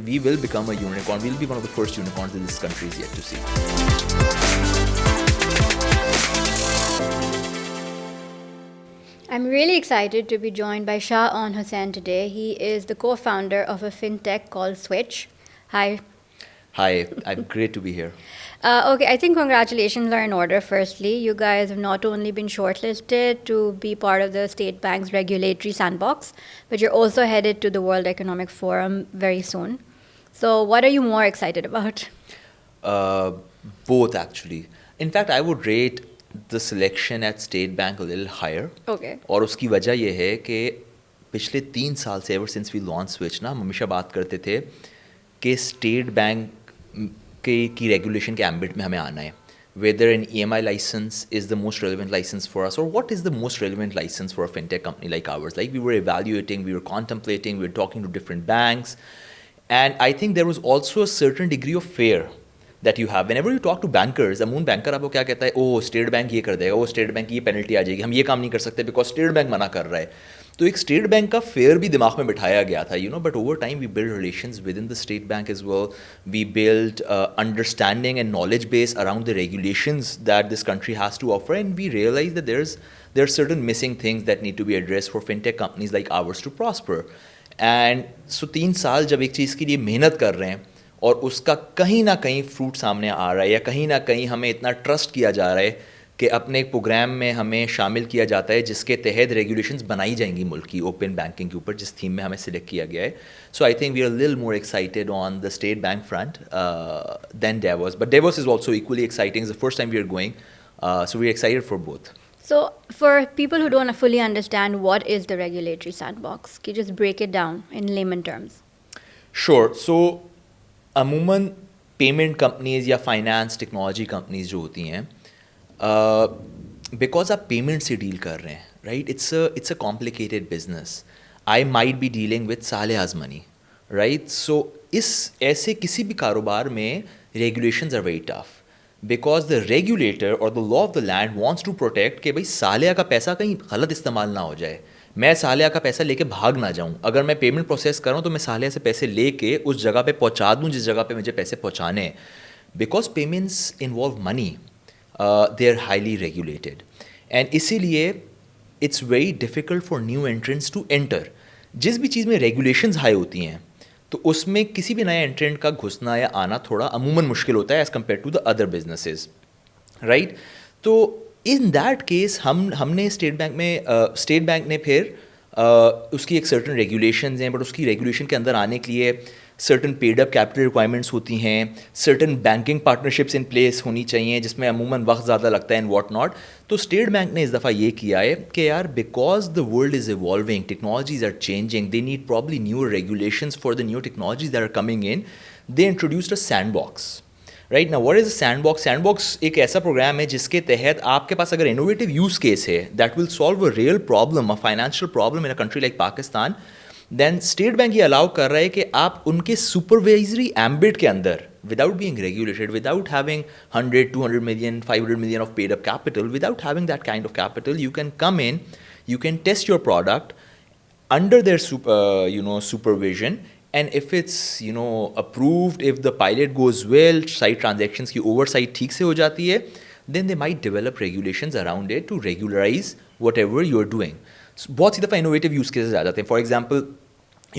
we will become a unicorn. We'll be one of the first unicorns that this country is yet to see. I'm really excited to be joined by Shah-On Hussain today. He is the co-founder of a fintech called Switch. Hi. Hi, I'm great to be here. Okay, I think congratulations are in order. Firstly, you guys have not only been shortlisted to be part of the State Bank's regulatory sandbox, but you're also headed to the World Economic Forum very soon. So, what are you more excited about? Uh, Both actually. In fact, I would rate the selection at State Bank a little higher. Okay. और उसकी वजह ये है कि पिछले 3 साल से ever since we launch switch ना हम हमेशा बात करते थे कि स्टेट बैंक की रेगुलेशन के एम्बिट में हमें आना है. Whether an EMI license is the most relevant license for us, or what is the most relevant license for a fintech company like ours. Like we were evaluating, we were contemplating, we were talking to different banks. And I think there was also a certain degree of fear that you have. Whenever you talk to bankers, अमून banker आपको क्या कहता है, ओह state Bank ये कर देगा, ओह state Bank की ये पेनल्टी आ जाएगी, हम ये काम नहीं कर सकते बिकॉज स्टेट बैंक मना कर रहा है. तो एक स्टेट बैंक का फेयर भी दिमाग में बिठाया गया था, you know. But over time we build relations within the state Bank as well. We build understanding and knowledge base around the regulations that this country has to offer, and we realize that there are certain missing things that need to be addressed for fintech companies like ours to prosper. And so 3 साल जब एक चीज़ के लिए मेहनत कर रहे हैं और उसका कहीं ना कहीं फ्रूट सामने आ रहा है, या कहीं ना कहीं हमें इतना ट्रस्ट किया जा रहा है कि अपने एक प्रोग्राम में हमें शामिल किया जाता है जिसके तहत रेगुलेशंस बनाई जाएंगी मुल्क की ओपन बैंकिंग के ऊपर, जिस थीम में हमें सिलेक्ट किया गया है. So I think we are little more excited on the state bank front then Davos. But Davos is also equally exciting. It's the first time we are going. So we're excited for both. So, for people who don't fully understand, what is the regulatory sandbox? Can you just break it down in layman terms? Sure. So, अमूमन payment companies या finance technology companies जो होती हैं, because आप payment से deal कर रहे हैं, right, it's a complicated business. I might be dealing with सालेहाज मनी, राइट. सो इस ऐसे किसी भी कारोबार में regulations are very tough because the regulator और the law of the land wants to protect कि भाई सालिया का पैसा कहीं गलत इस्तेमाल ना हो जाए, मैं सालिया का पैसा लेके भाग ना जाऊं. अगर मैं पेमेंट प्रोसेस कर रहा हूं तो मैं सालिया से पैसे लेके उस जगह पे पहुंचा दूं जिस जगह पे मुझे पैसे पहुंचाने हैं. Because payments involve money, they are highly regulated, and इसीलिए it's very difficult for new entrants to enter. जिस भी चीज़ में रेगुलेशंस हाई होती हैं तो उसमें किसी भी नए एंट्रेंट का घुसना या आना थोड़ा अमूमन मुश्किल होता है as compare to the other businesses, right. तो इन दैट केस हमने स्टेट बैंक ने फिर उसकी एक सर्टन रेगुलेशंस हैं, बट उसकी रेगुलेशन के अंदर आने के लिए certain paid up capital requirements होती हैं, certain banking partnerships in place होनी चाहिए जिसमें अमूमन वक्त ज़्यादा लगता है एंड वॉट नॉट. तो स्टेट बैंक ने इस दफ़ा ये किया है कि यार because the world is evolving, technologies are changing, they need probably new regulations for the new technologies that are coming in. They introduced a sandbox. Right now what is a sandbox? Sandbox एक ऐसा programme है जिसके तहत आपके पास अगर innovative use case है that will solve a real problem, a financial problem in a country like Pakistan, then State Bank ये अलाउ कर रहा है कि आप उनके सुपरवाइजरी एम्बिट के अंदर, without being regulated, without having 100-200 million 500 million of paid up capital, without having that kind of capital, you can come in, you can test your product under their supervision, and if it's approved, if the pilot goes well, site transactions की oversight ठीक से हो जाती है, then they might develop regulations around it to regularize whatever you're doing. So, बहुत सी दफ़ा innovative use cases आ जाते हैं. For example,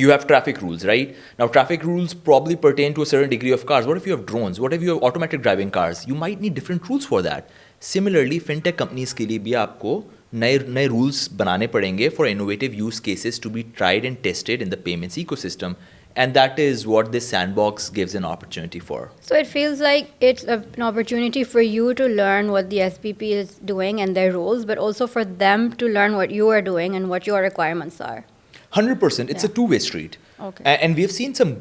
you have traffic rules, right? Now, traffic rules probably pertain to a certain degree of cars. What if you have drones? What if you have automatic driving cars? You might need different rules for that. Similarly, fintech companies के लिए भी आपको नए rules बनाने पड़ेंगे for innovative use cases to be tried and tested in the payments ecosystem. And that is what this sandbox gives an opportunity for. So it feels like it's an opportunity for you to learn what the SBP is doing and their roles, but also for them to learn what you are doing and what your requirements are. 100%. It's a two-way street. Okay. And we've seen some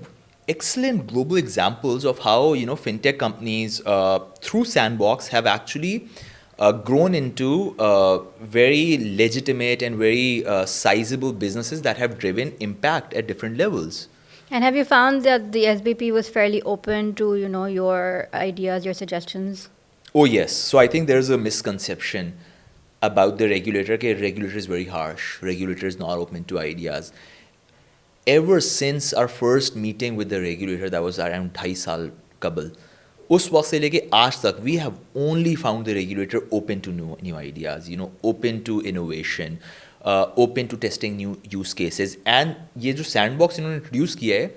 excellent global examples of how fintech companies through Sandbox have actually grown into very legitimate and very sizable businesses that have driven impact at different levels. And have you found that the SBP was fairly open to, your ideas, your suggestions? Oh, yes. So I think there's a misconception about the regulator. Okay, regulator is very harsh. Regulator is not open to ideas. ever since our first meeting with the regulator, that was around 2.5 साल कबल, उस वक्त से लेके आज तक we have only found the regulator open to new ideas, you know, open to innovation, open to testing new use cases. And ये जो सैंडबॉक्स इन्होंने इंट्रोड्यूस किया है,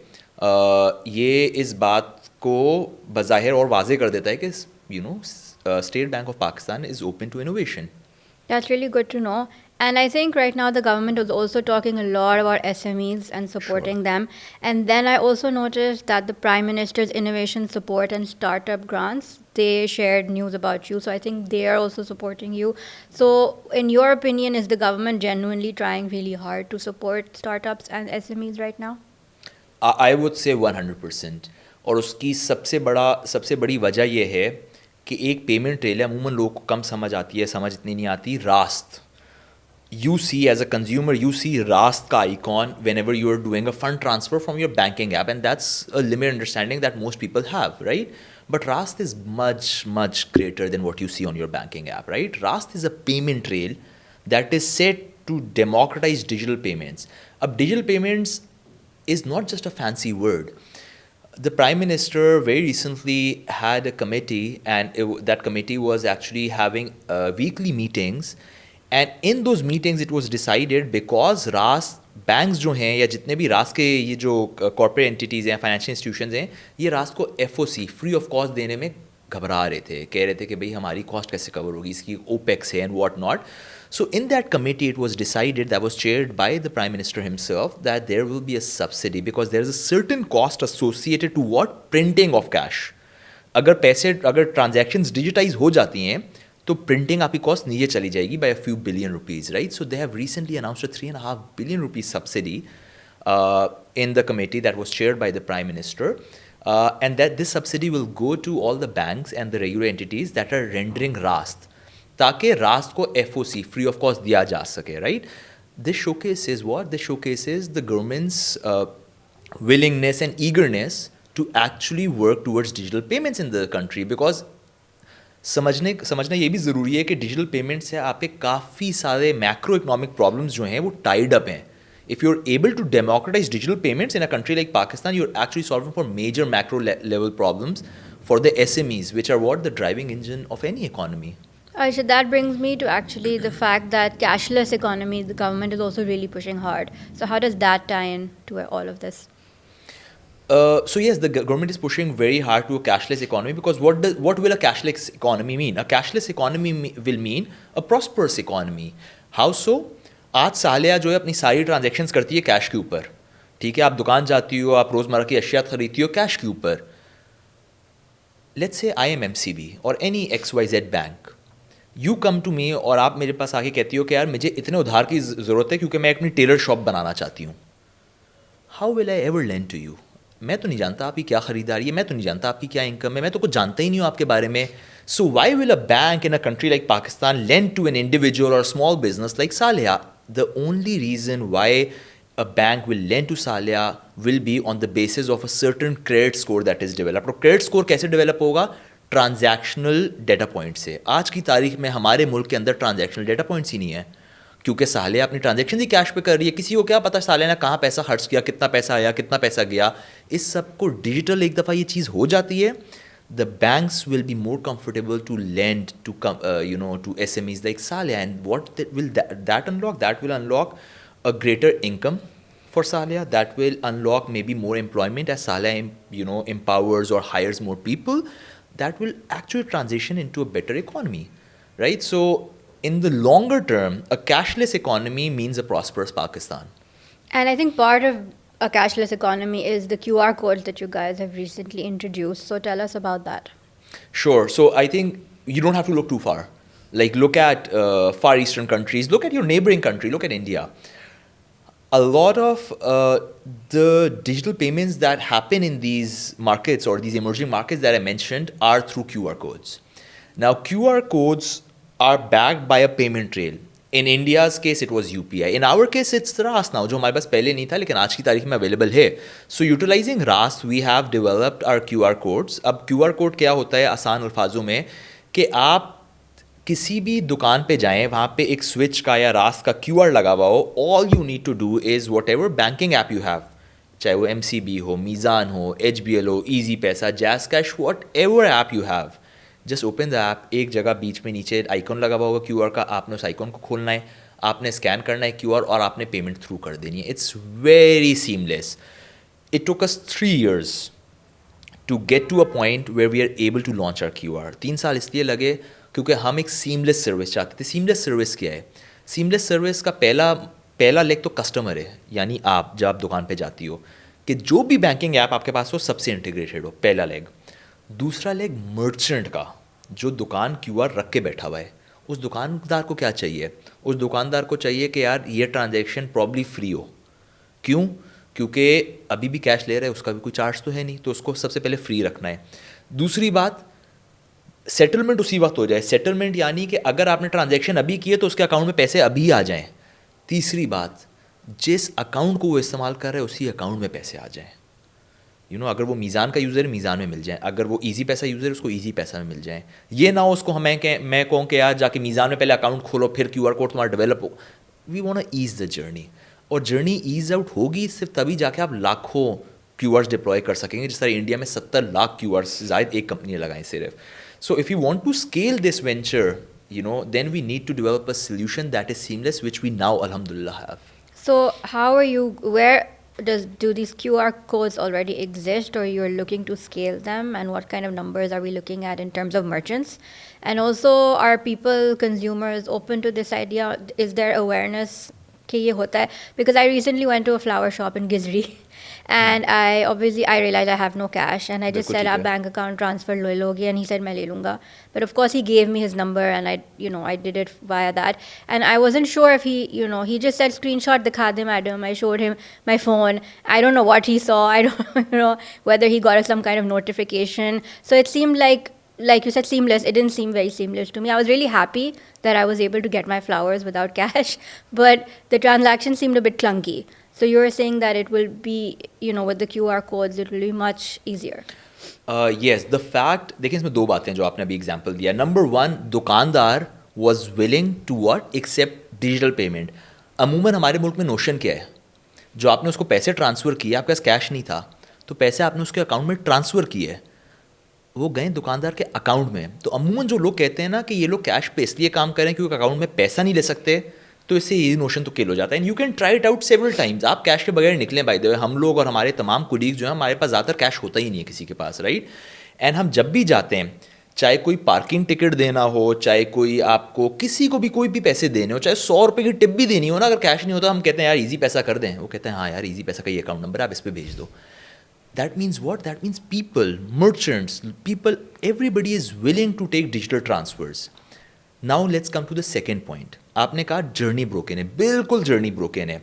ये इस बात को बज़ाहिर और वाज़े कर देता है कि you know, State Bank of Pakistan is open to innovation. That's really good to know. And I think right now the government is also talking a lot about SMEs and supporting Sure. them. And then I also noticed that the Prime Minister's Innovation Support and Startup Grants, they shared news about you. So I think they are also supporting you. So in your opinion, is the government genuinely trying really hard to support startups and SMEs right now? I would say 100%. और उसकी सबसे बड़ी वजह ये है कि एक payment trail है, अमूमन लोगों को कम समझ आती है, समझ इतनी नहीं आती, रास्त. You see, as a consumer, you see Rast ka icon whenever you are doing a fund transfer from your banking app, and that's a limited understanding that most people have, right? But Rast is much, much greater than what you see on your banking app, right? Rast is a payment trail that is set to democratize digital payments. Digital payments is not just a fancy word. The Prime Minister very recently had a committee, and that committee was actually having weekly meetings. And in those meetings, it was decided, because रास banks जो हैं या जितने भी रास के ये जो कॉर्पोरेट एंटिटीज़ हैं, फाइनेंशियल इंस्टीट्यूशंस हैं, ये रास को एफओसी फ्री ऑफ कॉस्ट देने में घबरा रहे थे, कह रहे थे कि भाई हमारी कॉस्ट कैसे कवर होगी, इसकी ओपेक्स है and what not. So in that committee, it was decided, that was chaired by the Prime Minister himself, that there will be a subsidy because there is a certain cost associated to what? Printing of cash. अगर transactions digitize हो जाती हैं, तो printing आपकी cost नीचे चली जाएगी by a few billion rupees, right? So they have recently announced a 3.5 billion rupee subsidy in the committee that was chaired by the Prime Minister. And that this subsidy will go to all the banks and the regular entities that are rendering Rast, ताकि Rust को FOC free of cost दिया जा सके, right? This showcases what? This showcases the government's willingness and eagerness to actually work towards digital payments in the country, because समझना ये भी ज़रूरी है कि डिजिटल पेमेंट से आपके काफ़ी सारे मैक्रो इकोनॉमिक प्रॉब्लम्स जो हैं वो टाइड अप हैं. If you're able to democratize digital payments in a country like Pakistan, you're actually solving for major macro level problems for the SMEs, which are what? The driving engine of any economy. Aisha, that brings me to actually the fact that cashless economy, the government is also really pushing hard. So how does that tie in to all of this? So yes, the government is pushing very hard to a cashless economy, because what will a cashless economy mean? A cashless economy will mean a prosperous economy. How so? आज सालिया जो है अपनी सारी transactions करती है cash के ऊपर, ठीक है? आप दुकान जाती हो, आप रोज़मर्रा की अशिया खरीदती हो कैश के ऊपर. Let's say I am MCB or any XYZ bank. You come to me और आप मेरे पास आके कहती हो कि यार मुझे इतने उधार की ज़रूरत है क्योंकि मैं अपनी टेलर शॉप बनाना चाहती हूँ. How will I ever lend to you? मैं तो नहीं जानता आपकी क्या ख़रीदारी है, मैं तो नहीं जानता आपकी क्या इनकम है, मैं तो कुछ जानता ही नहीं हूँ आपके बारे में. So why will a bank in a country like Pakistan lend to an individual or small business like Saleha? The only reason why a bank will lend to Saleha will be on the basis of a certain credit score that is developed. और credit score कैसे develop होगा? Transactional data point से. आज की तारीख में हमारे मुल्क के अंदर ट्रांजैक्शनल डेटा पॉइंट्स ही नहीं है, क्योंकि सालिया अपनी ट्रांजैक्शन ही कैश पे कर रही है. किसी को क्या पता सालिया ने कहाँ पैसा खर्च किया, कितना पैसा आया, कितना पैसा गया. इस सब को डिजिटल एक दफ़ा ये चीज़ हो जाती है, the banks will be more comfortable to lend to to SMEs like Saleha. And what that unlock? That will unlock a greater income for Saleha. That will unlock maybe more employment as Saleha empowers or hires more people. That will actually transition into a better economy, right? So in the longer term, a cashless economy means a prosperous Pakistan. And I think part of a cashless economy is the QR codes that you guys have recently introduced. So tell us about that. Sure. So I think you don't have to look too far. Like look at Far Eastern countries, look at your neighboring country, look at India. A lot of the digital payments that happen in these markets or these emerging markets that I mentioned are through QR codes. Now, QR codes are backed by a payment trail. In India's case, it was UPI. In our case, it's RAS now, जो हमारे पास पहले नहीं था, लेकिन आज की तारीख में available है. So, utilizing RAS, we have developed our QR codes. अब QR code क्या होता है आसान अल्फाजों में, कि आप किसी भी दुकान पे जाएं, वहाँ पे एक स्विच का या रास का QR लगा हुआ हो. All you need to do is whatever banking app you have, चाहे वो MCB हो, मीज़ान हो, HBL हो, ईजी पैसा, jazz cash, what ever app you have, just open the app. एक जगह बीच में नीचे आइकॉन लगा हुआ होगा QR का, आपने उस आइकॉन को खोलना है, आपने स्कैन करना है QR और आपने पेमेंट थ्रू कर देनी है. It's very seamless. It took us 3 years to get to a point where we are able to launch our QR. 3 साल इसलिए लगे क्योंकि हम एक सीमलेस सर्विस चाहते थे. सीमलेस सर्विस क्या है? सीमलेस सर्विस का पहला लेग तो कस्टमर है, यानी आप जब आप दुकान पे जाती हो कि जो भी बैंकिंग ऐप आपके पास हो सबसे इंटीग्रेटेड हो, पहला लेग. दूसरा लेग मर्चेंट का, जो दुकान QR रख के बैठा हुआ है. उस दुकानदार को क्या चाहिए? उस दुकानदार को चाहिए कि यार ये ट्रांजैक्शन प्रॉब्ली फ्री हो. क्यों? क्योंकि अभी भी कैश ले रहा है, उसका भी कोई चार्ज तो है नहीं, तो उसको सबसे पहले फ्री रखना है. दूसरी बात, सेटलमेंट उसी वक्त हो जाए. सेटलमेंट यानी कि अगर आपने ट्रांजैक्शन अभी किए तो उसके अकाउंट में पैसे अभी आ जाएं. तीसरी बात, जिस अकाउंट को वो इस्तेमाल कर रहा है उसी अकाउंट में पैसे आ जाएं. अगर वो मीज़ान का यूज़र है, मीज़ान में मिल जाए. अगर वो ईजी पैसा यूज़र है, उसको ईजी पैसा में मिल जाए. ये ना हो उसको मैं कहूँ कि यार जाके मीज़ान में पहले अकाउंट खोलो फिर QR कोड तुम्हारा डेवलप हो. We want to ease the journey. और जर्नी ईज आउट होगी सिर्फ तभी जाके आप लाखों QRs डिप्लॉय कर सकेंगे. जिस तरह इंडिया में 70 लाख QRs जायद एक कंपनी ने लगाएं सिर्फ. So if you want to scale this venture, then we need to develop a solution that is seamless, which we now alhamdulillah have. So how are you, where do these QR codes already exist, or you're looking to scale them, and what kind of numbers are we looking at in terms of merchants? And also, are people, consumers, open to this idea? Is there awareness कि ये होता है? Because I recently went to a flower shop in Gizri and I realized I have no cash and I just said आप bank account transfer ले लोगे, and he said मैं ले लूँगा. But of course he gave me his number and I did it via that, and I wasn't sure if he just said screenshot दिखा दे madam. I showed him my phone. I don't know what he saw. I don't whether he got some kind of notification. So it seemed like you said, seamless. It didn't seem very seamless to me. I was really happy that I was able to get my flowers without cash, but the transaction seemed a bit clunky. So you were saying that it will be, with the QR codes, it will be much easier. Yes, the fact, देखिए इसमें दो बातें जो आपने अभी example दिया. Number one, दुकानदार was willing to what? Accept digital payment. अमूमन हमारे मुल्क में नोशन क्या है? जो आपने उसको पैसे ट्रांसफ़र किए, आपके पास कैश नहीं था, तो पैसे आपने उसके अकाउंट में ट्रांसफ़र किए, वो गए दुकानदार के अकाउंट में. तो अमूमन जो लोग कहते हैं ना कि ये लोग कैश पे इसलिए काम करें क्योंकि अकाउंट में पैसा नहीं ले सकते, तो इससे ये नोशन तो किल हो जाता है. And you can try it out several times. आप कैश के बगैर निकलें. बाय द वे, हम लोग और हमारे तमाम कोलीग जो हैं, हमारे पास ज़्यादातर कैश होता ही नहीं है किसी के पास, राइट. एंड हम जब भी जाते हैं, चाहे कोई पार्किंग टिकट देना हो, चाहे कोई आपको किसी को भी कोई भी पैसे देने हो, चाहे 100 रुपये की टिप भी देनी हो ना, अगर कैश नहीं होता हम कहते हैं यार ईजी पैसा कर दें. वो कहते हैं हाँ यार ईजी पैसा का ये अकाउंट नंबर आप इस पर भेज दो. That means what? That means people, merchants, everybody is willing to take digital transfers. Now let's come to the second point. आपने कहा जर्नी ब्रोकन है. बिल्कुल जर्नी ब्रोकन है.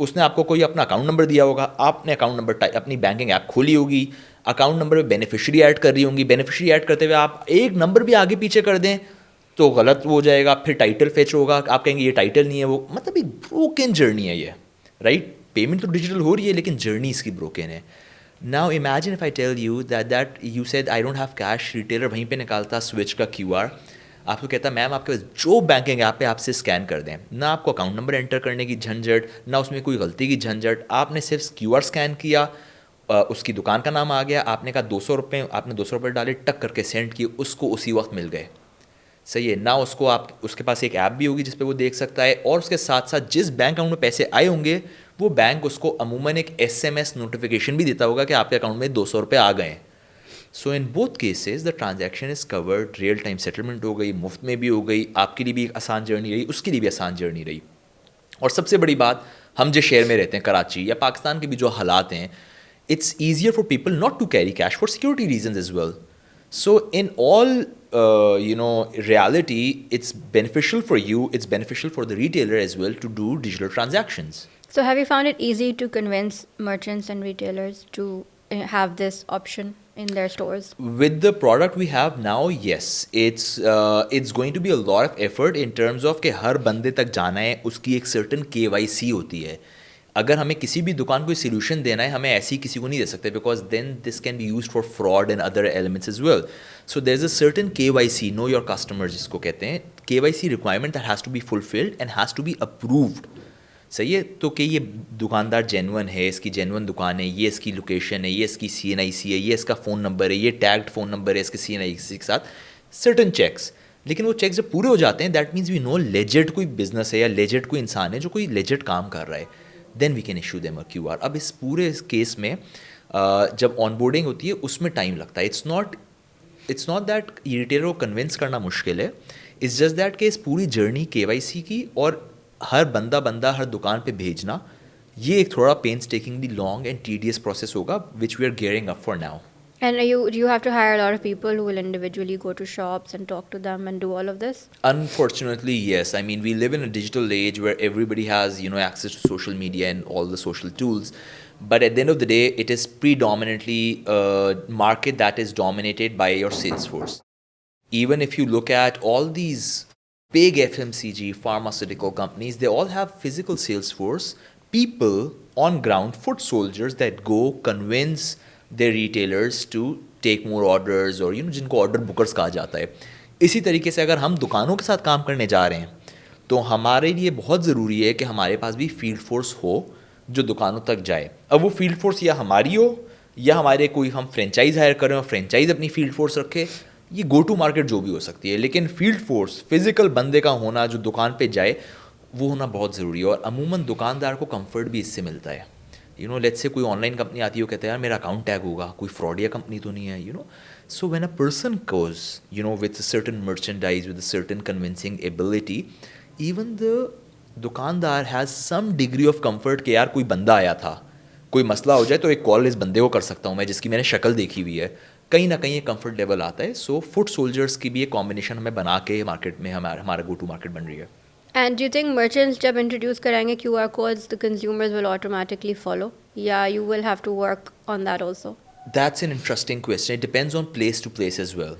उसने आपको कोई अपना अकाउंट नंबर दिया होगा, आपने अकाउंट नंबर अपनी बैंकिंग ऐप खोली होगी, अकाउंट नंबर पे बेनिफिशियरी ऐड कर रही होंगी. बेनिफिशियरी ऐड करते हुए आप एक नंबर भी आगे पीछे कर दें तो गलत हो जाएगा. फिर टाइटल फेच होगा, आप कहेंगे ये टाइटल नहीं है. वो मतलब एक ब्रोकन जर्नी है ये, राइट. पेमेंट तो डिजिटल हो रही है लेकिन जर्नी इसकी ब्रोकन है. Now imagine if I tell you that you said I don't have cash, retailer वहीं पे निकालता स्विच का QR, आपको कहता मैम आपके पास जो बैंकिंग ऐप है आपसे स्कैन कर दें. ना आपको अकाउंट नंबर एंटर करने की झंझट, ना उसमें कोई गलती की झंझट. आपने सिर्फ QR स्कैन किया, उसकी दुकान का नाम आ गया, आपने कहा 200 रुपये, आपने 200 रुपये डाले, टक करके सेंड किए, उसको उसी वक्त मिल गए. सही है ना. उसके पास एक ऐप भी होगी जिस पे वो देख सकता है, और उसके साथ साथ जिस बैंक अकाउंट में पैसे आए होंगे वो बैंक उसको अमूमन एक SMS नोटिफिकेशन भी देता होगा कि आपके अकाउंट में 200 रुपये आ गए. So in both cases the transaction is covered. Real time settlement हो गई, मुफ्त में भी हो गई, आपके लिए भी एक आसान जर्नी रही, उसके लिए भी आसान जर्नी रही. और सबसे बड़ी बात, हम जिस शहर में रहते हैं कराची या पाकिस्तान के भी जो हालात हैं, it's easier for people not to carry cash for security reasons as well. So in all reality, it's beneficial for you, it's beneficial for the retailer as well to do digital transactions. So have you found it easy to convince merchants and retailers to have this option in their stores? With the product we have now, yes, it's going to be a lot of effort in terms of कि हर बंदे तक जाना है, उसकी एक certain KYC होती है. अगर हमें किसी भी दुकान को सोल्यूशन देना है, हमें ऐसी किसी को नहीं दे सकते, because then this can be used for fraud and other elements as well. So there is a certain KYC, know your customer जिसको कहते हैं, KYC requirement that has to be fulfilled and has to be approved. सही है, तो कि ये दुकानदार genuine है, इसकी जेन्युइन दुकान है, ये इसकी लोकेशन है, ये इसकी CNIC है, ये इसका फ़ोन नंबर है, ये टैग्ड फ़ोन नंबर है इसके CNIC के साथ, सर्टन चेक्स। लेकिन वो चेक्स जब पूरे हो जाते हैं, that means we know legit कोई बिजनेस है या लेजिट कोई इंसान है जो कोई लेजिट काम कर रहा है, then we can issue them a QR। अब इस पूरे केस में जब ऑनबोर्डिंग होती है उसमें टाइम लगता है। इट्स नॉट दैट रिटेलर को कन्विंस करना मुश्किल है, इट्स जस्ट दैट कि इस पूरी जर्नी KYC की और हर बंदा हर दुकान पे भेजना, ये एक थोड़ा painstakingly long and tedious process होगा, which we are gearing up for now. And you have to hire a lot of people who will individually go to shops and talk to them and do all of this? Unfortunately, yes. I mean, we live in a digital age where everybody has, access to social media and all the social tools. But at the end of the day, it is predominantly a market that is dominated by your sales force. Even if you look at all these big FMCG pharmaceutical companies, they all have physical sales force, people on ground, foot soldiers that go convince their retailers to take more orders, or जिनको order bookers कहा जाता है। इसी तरीके से अगर हम दुकानों के साथ काम करने जा रहे हैं तो हमारे लिए बहुत ज़रूरी है कि हमारे पास भी फील्ड फोर्स हो जो दुकानों तक जाए। अब वो फील्ड फोर्स या हमारी हो या हमारे कोई हम फ्रेंचाइज हायर करें और फ्रेंचाइज अपनी फील्ड फोर्स रखे, ये गो टू मार्केट जो भी हो सकती है, लेकिन फील्ड फोर्स फिजिकल बंदे का होना जो दुकान पे जाए वो होना बहुत ज़रूरी है। और अमूमन दुकानदार को कंफर्ट भी इससे मिलता है। लेट्स से कोई ऑनलाइन कंपनी आती है, वो कहते हैं यार मेरा अकाउंट टैग होगा, कोई फ्रॉडिया कंपनी तो नहीं है, so when a person goes with certain merchandise with certain convincing ability, even the दुकानदार has some degree of comfort कि यार कोई बंदा आया था, कोई मसला हो जाए तो एक कॉल इस बंदे को कर सकता हूँ मैं जिसकी मैंने शक्ल देखी हुई है, कहीं ना कहीं ये कंफर्ट लेवल आता है। सो फुट सोल्जर्स की भी एक कॉम्बिनेशन हमें बना के मार्केट में हमारा गो टू मार्केट बन रही है। And do you think merchants जब introduce करेंगे QR codes, the consumers will automatically follow? Yeah, you will have to work on that also. That's an interesting question. It depends on place to place as well.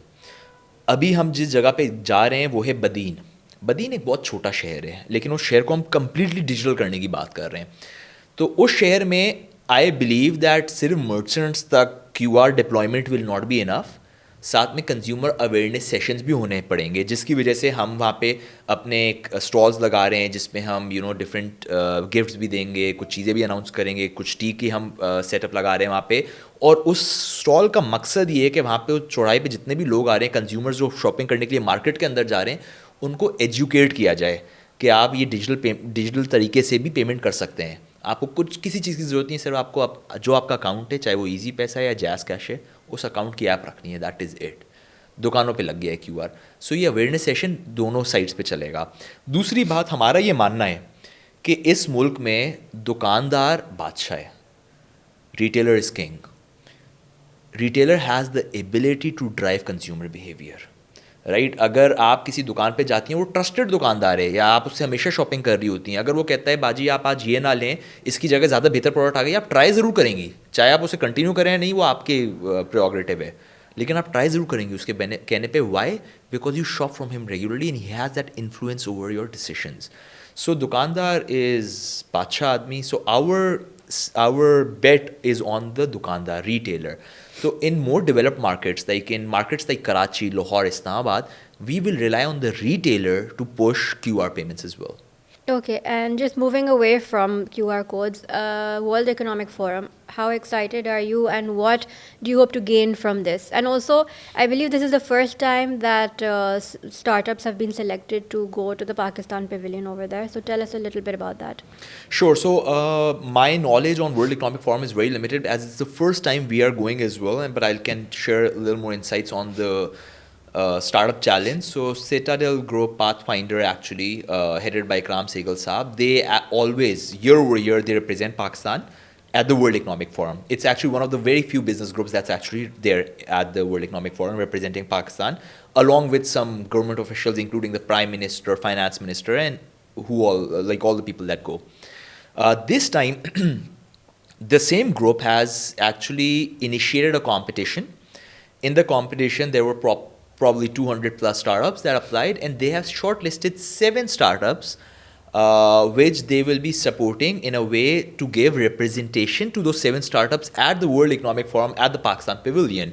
अभी हम जिस जगह पे जा रहे हैं वो है बदीन। बदीन एक बहुत छोटा शहर है, लेकिन उस शहर को हम कम्प्लीटली डिजिटल करने की बात कर रहे हैं। तो उस शहर में आई बिलीव दैट सिर्फ मर्चेंट्स तक QR deployment will not be enough, साथ में कंज्यूमर अवेयरनेस सेशंस भी होने पड़ेंगे, जिसकी वजह से हम वहाँ पे अपने स्टॉल्स लगा रहे हैं जिसमें हम डिफरेंट गिफ्ट्स भी देंगे, कुछ चीज़ें भी अनाउंस करेंगे, कुछ टी की हम सेटअप लगा रहे हैं वहाँ पे। और उस स्टॉल का मकसद ये है कि वहाँ पे उस चौराहे पे जितने भी लोग आ रहे हैं, कंज्यूमर्स जो शॉपिंग करने के लिए मार्केट के अंदर जा रहे हैं, उनको एजुकेट किया जाए कि आप ये डिजिटल तरीके से भी पेमेंट कर सकते हैं। आपको कुछ किसी चीज़ की ज़रूरत नहीं, सिर्फ आपको जो आपका अकाउंट है, चाहे वो ईजी पैसा है या जैज़ कैश है, उस अकाउंट की ऐप रखनी है, दैट इज़ इट। दुकानों पे लग गया है QR। सो ये अवेयरनेस सेशन दोनों साइड्स पे चलेगा। दूसरी बात, हमारा ये मानना है कि इस मुल्क में दुकानदार बादशाह है, retailer is king. Retailer has the ability to drive consumer behaviour, right. अगर आप किसी दुकान पे जाती हैं, वो ट्रस्टेड दुकानदार है या आप उससे हमेशा शॉपिंग कर रही होती हैं, अगर वो कहता है बाजी आप आज ये ना लें, इसकी जगह ज़्यादा बेहतर प्रोडक्ट आ गई, आप ट्राई ज़रूर करेंगी, चाहे आप उसे कंटिन्यू करें या नहीं, वो आपके प्रेरोगेटिव है, लेकिन आप ट्राई ज़रूर करेंगी उसके कहने पे। Why? Because you shop from him regularly and he has that influence over your decisions. So दुकानदार इज़ बादशाह आदमी। सो our bet is on the dukandar, retailer. So in more developed markets, like in markets like Karachi, Lahore, Islamabad, we will rely on the retailer to push QR payments as well. Okay, and just moving away from QR codes, World Economic Forum, how excited are you and what do you hope to gain from this? And also, I believe this is the first time that startups have been selected to go to the Pakistan pavilion over there. So tell us a little bit about that. Sure. So my knowledge on World Economic Forum is very limited as it's the first time we are going as well, but I can share a little more insights on the startup challenge. So Citadel Group Pathfinder, actually headed by Ikram Sehgal Saab, they always year over year they represent Pakistan at the World Economic Forum. It's actually one of the very few business groups that's actually there at the World Economic Forum representing Pakistan, along with some government officials including the Prime Minister, Finance Minister, and who all like all the people that go. This time the same group has actually initiated a competition. In the competition there were probably 200 plus startups that applied, and they have shortlisted 7 startups which they will be supporting in a way to give representation to those 7 startups at the World Economic Forum at the Pakistan Pavilion.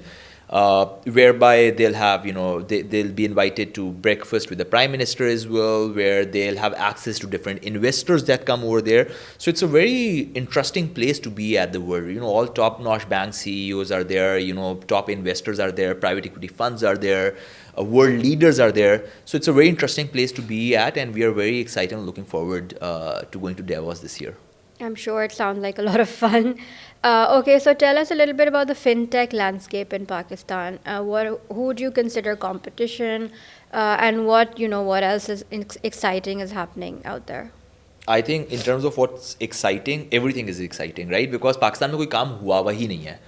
whereby they'll have, they'll be invited to breakfast with the Prime Minister as well, where they'll have access to different investors that come over there. So it's a very interesting place to be at the world. All top-notch bank CEOs are there, top investors are there, private equity funds are there, world leaders are there. So it's a very interesting place to be at, and we are very excited and looking forward to going to Davos this year. I'm sure it sounds like a lot of fun. Okay, so tell us a little bit about the fintech landscape in Pakistan. Who would you consider competition, and what else is exciting is happening out there? I think in terms of what's exciting, everything is exciting, right? Because Pakistan में कोई काम हुआ हुआ ही नहीं है.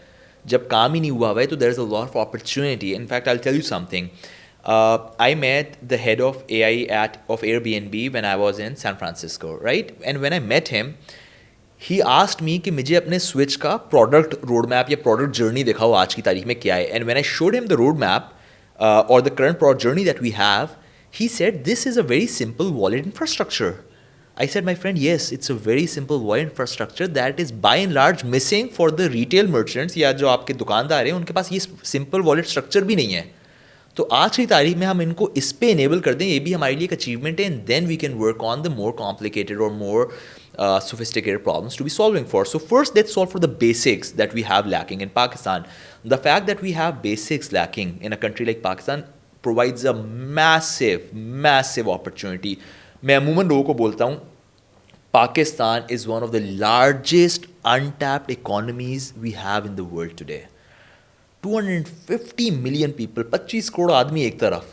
जब काम ही नहीं हुआ हुआ है, तो there's a lot of opportunity. In fact, I'll tell you something. I met the head of AI of Airbnb when I was in San Francisco, right? And when I met him, he asked me कि मुझे अपने Switch का product roadmap या product journey दिखाओ आज की तारीख में क्या है. And when I showed him the roadmap or the current product journey that we have, he said, this is a very simple wallet infrastructure. I said, my friend, yes, it's a very simple wallet infrastructure that is by and large missing for the retail merchants या जो आपके दुकानदार हैं, उनके पास ये simple wallet structure भी नहीं है. तो आज की तारीख में हम इनको इस पे enable कर दें, ये भी हमारे लिए एक achievement है, and then we can work on the more complicated or more sophisticated problems to be solving for. So first, let's solve for the basics that we have lacking in Pakistan. The fact that we have basics lacking in a country like Pakistan provides a massive, massive opportunity. मैं अमूमन लोगों को बोलता हूँ, Pakistan is one of the largest untapped economies we have in the world today. 250 million people, 25 crore आदमी एक तरफ,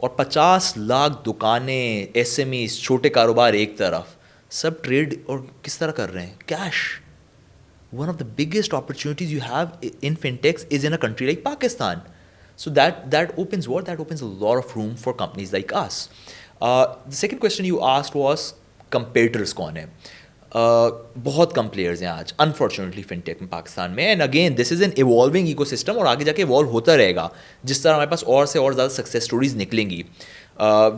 और 50 लाख दुकानें, SMEs, छोटे कारोबार एक तरफ, सब ट्रेड और किस तरह कर रहे हैं? Cash. One of the biggest opportunities you have in fintechs is in a country like Pakistan. So that opens what? That opens a lot of room for companies like us. The second question you asked was competitors कौन है? बहुत कम players हैं आज unfortunately fintech में पाकिस्तान में. And again this is an evolving ecosystem, और आगे जाके इवॉल्व होता रहेगा जिस तरह हमारे पास और से और ज़्यादा सक्सेस स्टोरीज निकलेंगी.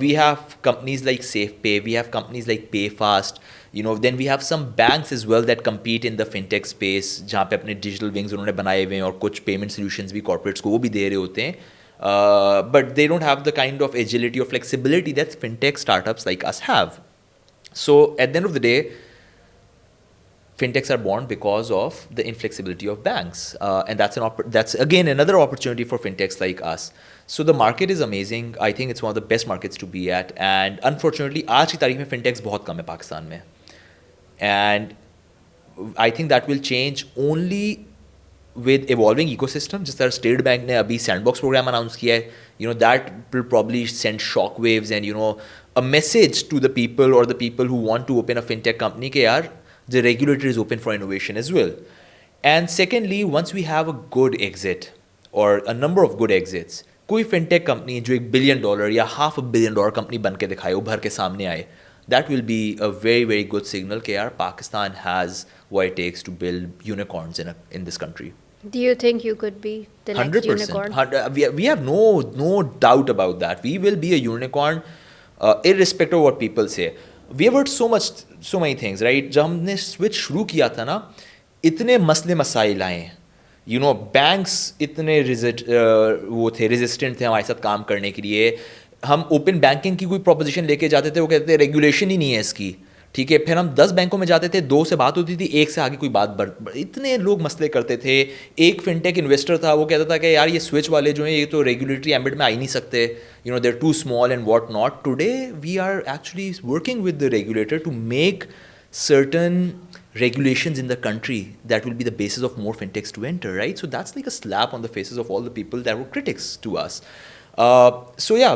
We have companies like SafePay, we have companies like PayFast, then we have some banks as well that compete in the fintech space, जहाँ पे अपने digital wings उन्होंने बनाए हुए हैं, और कुछ payment solutions भी corporates को वो भी दे रहे होते हैं. But they don't have the kind of agility or flexibility that fintech startups like us have. So at the end of the day, fintechs are born because of the inflexibility of banks, and that's again another opportunity for fintechs like us. So the market is amazing. I think it's one of the best markets to be at, and unfortunately आज की तारीख में fintechs बहुत कम है पाकिस्तान में, and I think that will change only with evolving ecosystem. जिस तरह state Bank ने अभी सैंडबॉक्स प्रोग्राम अनाउंस किया है, that will probably send shock waves and a message to the people or the people who want to open a fintech company कि यार the regulator is open for innovation as well. And secondly, once we have a good exit or a number of good exits, कोई fintech company जो $1 billion या $500 million company बन के दिखाए, उभर के सामने आए, that will be a very, very good signal कि यार Pakistan has what it takes to build unicorns in this country. Do you think you could be the next 100%. unicorn? We have no doubt about that. We will be a unicorn irrespective of what people say. We have heard so many things, right? जब हमने switch शुरू किया था ना, इतने मसले मसाइल आए. Banks इतने resistant थे हमारे साथ काम करने के लिए. हम open banking की कोई proposition लेके जाते थे, वो कहते थे regulation ही नहीं है इसकी. ठीक है, फिर हम 10 बैंकों में जाते थे, 2 से बात होती थी, 1 से आगे कोई बात इतने लोग मसले करते थे. एक फिनटेक इन्वेस्टर था, वो कहता था कि यार ये स्विच वाले जो हैं ये तो रेगुलेटरी एम्बिट में आ ही नहीं सकते, they're too small and what not. Today we are actually working with the regulator to make certain regulations in the country that will be the basis of more fintechs to enter, right? So that's like a slap on the faces of all the people that were critics to us. So yeah,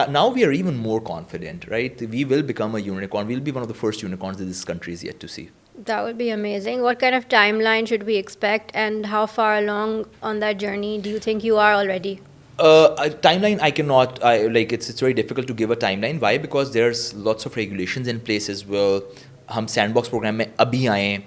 now we are even more confident, right? We will become a unicorn. We'll be one of the first unicorns that this country is yet to see. That would be amazing. What kind of timeline should we expect, and how far along on that journey do you think you are already? A timeline I cannot. It's very difficult to give a timeline. Why? Because there's lots of regulations in place as well. हम sandbox program में अभी आए.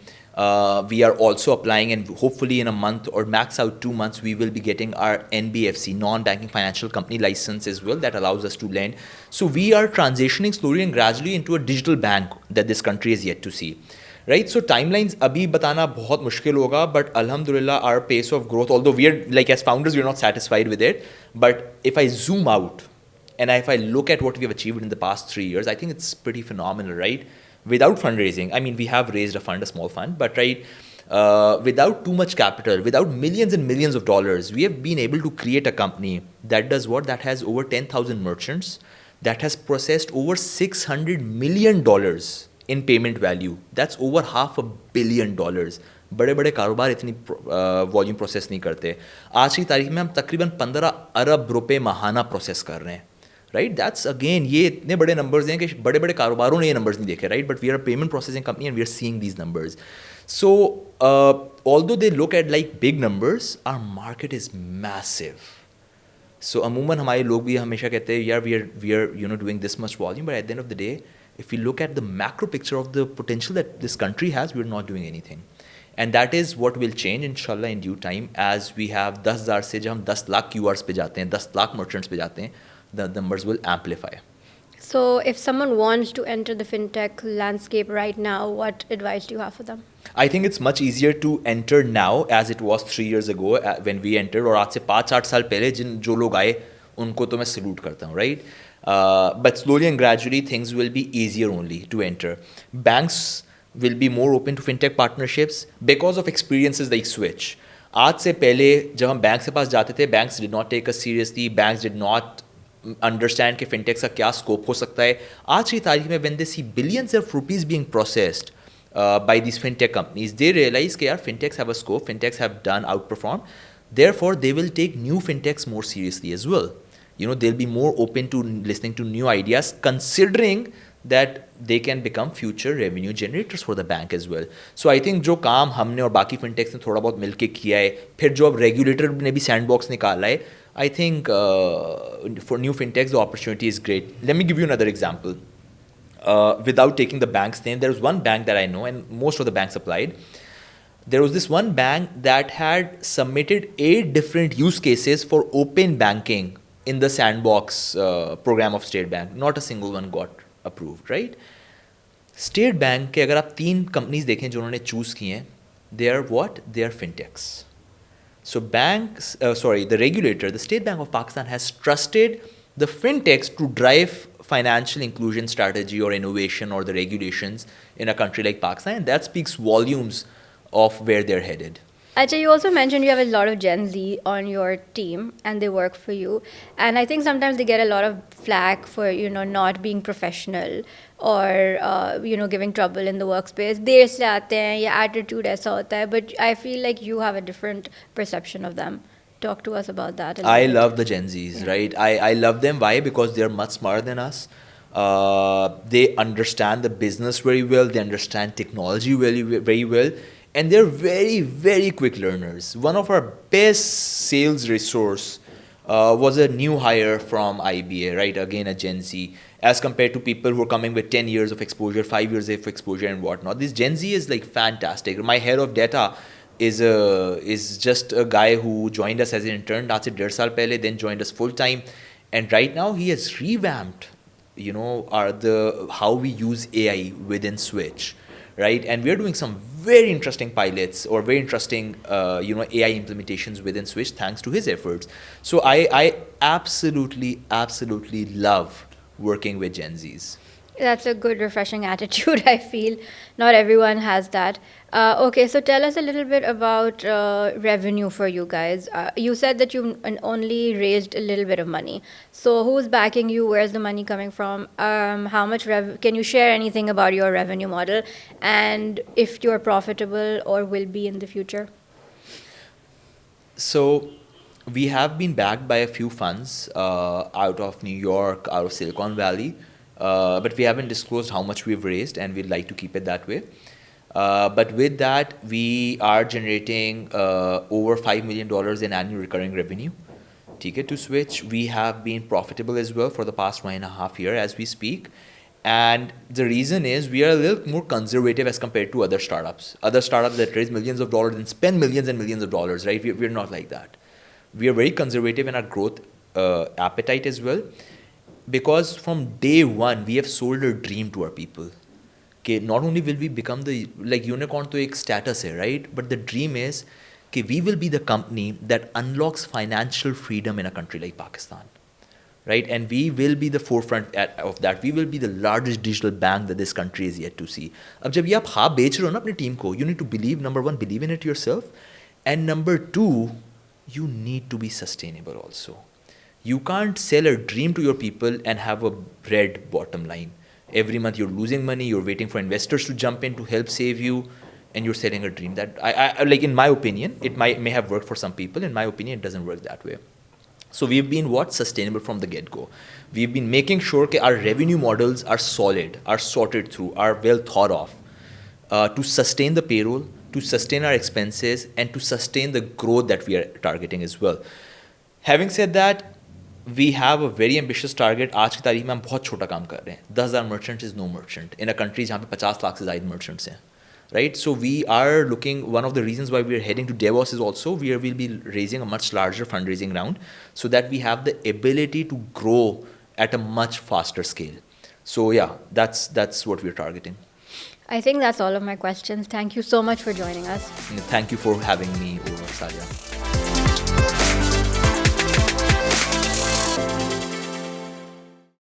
We are also applying, and hopefully in a month or max out 2 months, we will be getting our NBFC, non-banking financial company license as well, that allows us to lend. So we are transitioning slowly and gradually into a digital bank that this country is yet to see. right? So timelines abhi batana bahut mushkil hoga, but alhamdulillah our pace of growth, although we are like as founders we are not satisfied with it, but if I zoom out and if I look at what we have achieved in the past 3 years, I think it's pretty phenomenal, right? Without fundraising, I mean, we have raised a fund, a small fund, but right, without too much capital, without millions and millions of dollars, we have been able to create a company that does what? That has over 10,000 merchants, that has processed over $600 million in payment value. That's over $500 million. बड़े बड़े कारोबार इतनी volume process नहीं करते. आज की तारीख में हम तकरीबन 15 अरब रुपए माहाना प्रोसेस कर रहे हैं, राइट? दैट्स अगेन, ये इतने बड़े नंबर्स हैं कि बड़े बड़े कारोबारों ने ये नंबर्स नहीं देखे, right? But we are payment processing company and we are seeing these numbers. So although they look at like big numbers, our market is massive. So अमूमन हमारे लोग भी हमेशा कहते हैं यार we are you know doing this much volume, but at the end of the day if you look at the macro picture of the potential that this country has, we're not doing anything. And that is what will change inshallah in due time, as we have 10,000 से जब हम 10 lakh QRs पे जाते हैं, 10 lakh merchants पे जाते हैं, the numbers will amplify. So if someone wants to enter the fintech landscape right now, what advice do you have for them? I think it's much easier to enter now as it was 3 years ago when we entered, और आज से 5-8 साल पहले जो लोग आए उनको तो मैं सल्यूट करता हूँ, right? But slowly and gradually things will be easier only to enter. Banks will be more open to fintech partnerships because of experiences like Switch. आज से पहले जब हम बैंक के पास जाते थे, banks did not take us seriously, banks did not understand कि fintech का क्या scope हो सकता है. आज की तारीख में when they see billions of rupees being processed by these fintech companies, they realize कि यार fintechs have a scope, fintechs have done outperform, therefore they will take new fintechs more seriously as well. You know, they'll be more open to listening to new ideas, considering that they can become future revenue generators for the bank as well. So I think जो काम हमने और बाकी fintechs ने थोड़ा बहुत मिलके किया है, फिर जो अब regulator ने भी sandbox निकाला है, I think for new fintechs the opportunity is great. Let me give you another example. Without taking the bank's name, there was one bank that I know, and most of the banks applied. There was this one bank that had submitted 8 different use cases for open banking in the sandbox program of State Bank. Not a single one got approved, right? State Bank के अगर आप 3 companies देखें जो उन्होंने choose किए हैं, they are what? They are fintechs. So the regulator, the State Bank of Pakistan has trusted the fintechs to drive financial inclusion strategy or innovation or the regulations in a country like Pakistan, and that speaks volumes of where they're headed. Ajay, you also mentioned you have a lot of Gen Z on your team and they work for you. And I think sometimes they get a lot of flack for, not being professional or, giving trouble in the workspace. देर से आते हैं, ये attitude ऐसा होता है. But I feel like you have a different perception of them. Talk to us about that a little I bit. love the Gen Zs, right? I love them. Why? Because they're much smarter than us. They understand the business very well. They understand technology very, very well. And they're very, very quick learners. One of our best sales resource was a new hire from IBA, right? Again, a Gen Z, as compared to people who are coming with 10 years of exposure, 5 years of exposure and whatnot. This Gen Z is like fantastic. My head of data is just a guy who joined us as an intern, that's it, 1.5 saal pehle, then joined us full time. And right now he has revamped, how we use AI within Switch. Right, and we're doing some very interesting pilots or very interesting, AI implementations within Switch thanks to his efforts. So I absolutely love working with Gen Zs. That's a good, refreshing attitude, I feel. Not everyone has that. Okay, so tell us a little bit about revenue for you guys. You said that you only raised a little bit of money. So who's backing you? Where's the money coming from? How much can you share anything about your revenue model? And if you're profitable or will be in the future? So we have been backed by a few funds out of New York, out of Silicon Valley. But we haven't disclosed how much we've raised, and we'd like to keep it that way. But with that, we are generating over $5 million in annual recurring revenue. To Switch, we have been profitable as well for the past 1.5 years as we speak. And the reason is we are a little more conservative as compared to other startups. Other startups that raise millions of dollars and spend millions and millions of dollars, right? We're not like that. We are very conservative in our growth appetite as well. Because from day one, we have sold a dream to our people. कि not only will we become the like unicorn तो एक status है, right? But the dream is कि we will be the company that unlocks financial freedom in a country like Pakistan, right? And we will be the forefront of that. We will be the largest digital bank that this country is yet to see. अब जब ये आप हाँ बेच रहे हो ना अपनी टीम को, you need to believe, number one, believe in it yourself, and number two, you need to be sustainable also. You can't sell a dream to your people and have a red bottom line. Every month you're losing money, you're waiting for investors to jump in to help save you, and you're selling a dream that I like, in my opinion, it may have worked for some people. In my opinion, it doesn't work that way. So we've been sustainable from the get-go. We've been making sure that our revenue models are solid, are sorted through, are well thought of, to sustain the payroll, to sustain our expenses, and to sustain the growth that we are targeting as well. Having said that, we have a very ambitious target. आज की तारीख में हम बहुत छोटा काम कर रहे हैं. 10,000 merchants is no merchant in a country जहाँ पे 50 लाख से ज़्यादा merchants हैं, right? So we are looking. One of the reasons why we are heading to Davos is also we'll be raising a much larger fundraising round so that we have the ability to grow at a much faster scale. So yeah, that's what we're targeting. I think that's all of my questions. Thank you so much for joining us. Thank you for having me over, Sadia.